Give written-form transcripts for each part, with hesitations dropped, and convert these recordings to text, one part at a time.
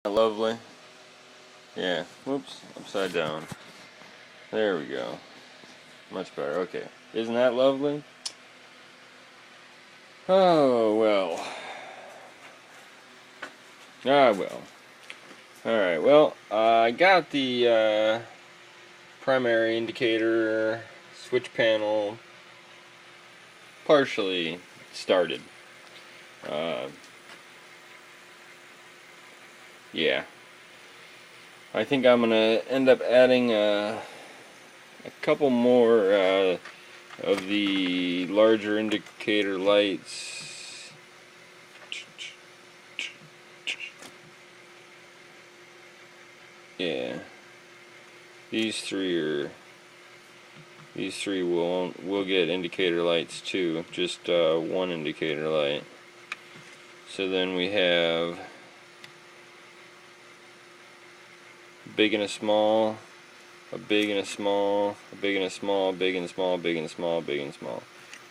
Lovely. Yeah. Whoops. Upside down. There we go. Much better. Okay. Isn't that lovely? Oh, well. Ah, well. Alright, well, I got the primary indicator switch panel partially started. Yeah. I think I'm going to end up adding a couple more of the larger indicator lights. Yeah. These three will get indicator lights too, just one indicator light. So then we have big and a small, a big and a small, a big and a small, big and small, big and small, big and small.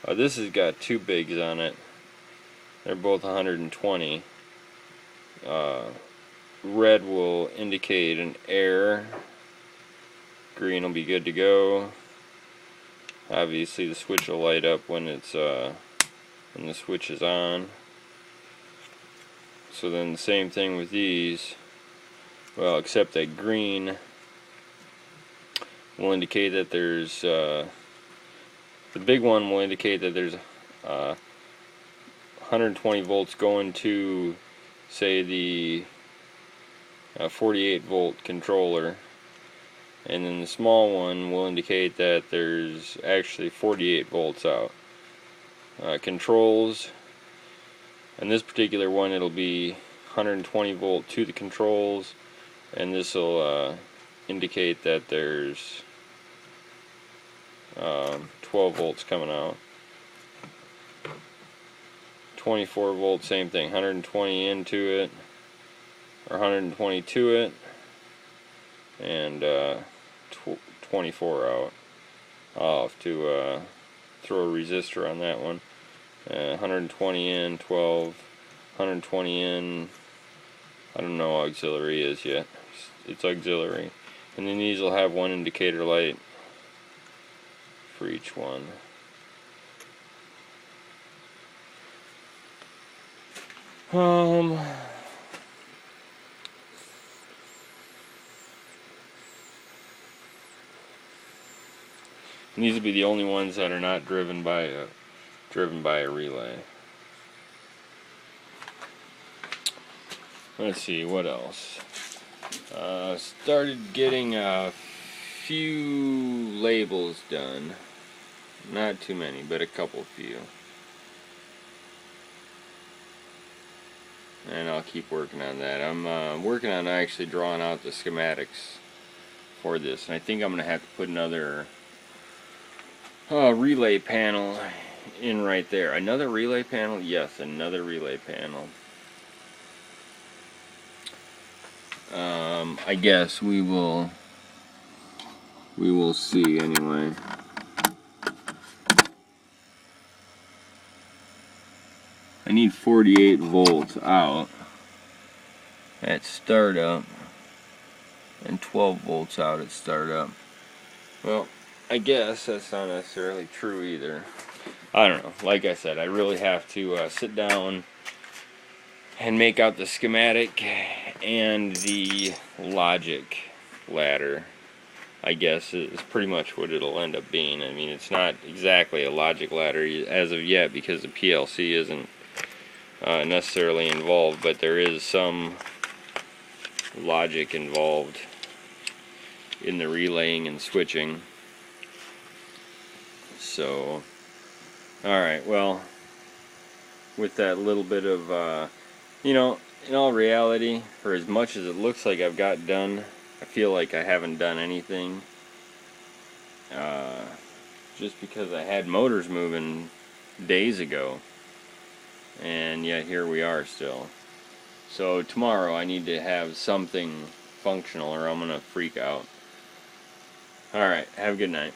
This has got two bigs on it. They're both 120. Red will indicate an error. Green will be good to go. Obviously the switch will light up when it's when the switch is on. So then the same thing with these. Well, except that green will indicate that there's the big one will indicate that there's 120 volts going to, say, the 48 volt controller, and then the small one will indicate that there's actually 48 volts out. Controls, and this particular one, it'll be 120 volt to the controls, and this will indicate that there's 12 volts coming out. 24 volt, same thing, 120 into it, or 120 to it, and 24 out. I'll have to throw a resistor on that one. 120 in, 12, 120 in. I don't know what auxiliary is yet. It's auxiliary. And then these will have one indicator light for each one. And these will be the only ones that are not driven by a relay. Let's see what else. Started getting a few labels done. Not too many, but a few. And I'll keep working on that. I'm working on actually drawing out the schematics for this, and I think I'm going to have to put another relay panel in right there. Another relay panel? Yes, another relay panel. I guess we will see anyway. I need 48 volts out at startup and 12 volts out at startup. Well, I guess that's not necessarily true either. I don't know. Like I said, I really have to sit down and make out the schematic and the logic ladder, I guess, is pretty much what it'll end up being. I mean, it's not exactly a logic ladder as of yet because the PLC isn't necessarily involved, but there is some logic involved in the relaying and switching. So, alright, well, with that little bit of, you know, in all reality, for as much as it looks like I've got done, I feel like I haven't done anything. Just because I had motors moving days ago, and yet here we are still. So tomorrow I need to have something functional or I'm gonna freak out. Alright, have a good night.